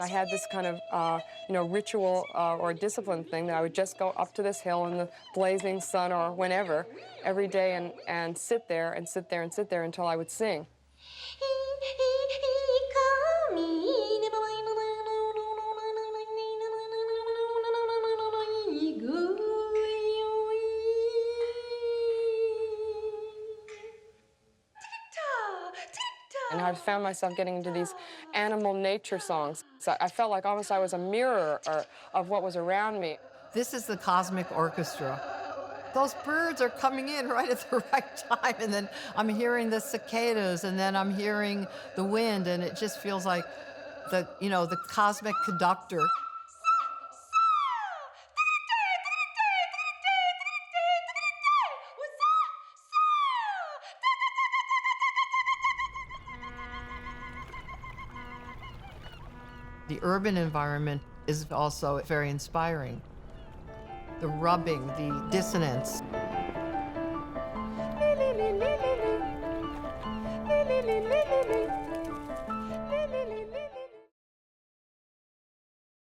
I had this kind of, ritual or discipline thing that I would just go up to this hill in the blazing sun or whenever, every day, and sit there and sit there and sit there until I would sing. And I found myself getting into these animal nature songs. So I felt like almost I was a mirror of what was around me. This is the cosmic orchestra. Those birds are coming in right at the right time, and then I'm hearing the cicadas, and then I'm hearing the wind, and it just feels like the cosmic conductor. The urban environment is also very inspiring. The rubbing, the dissonance.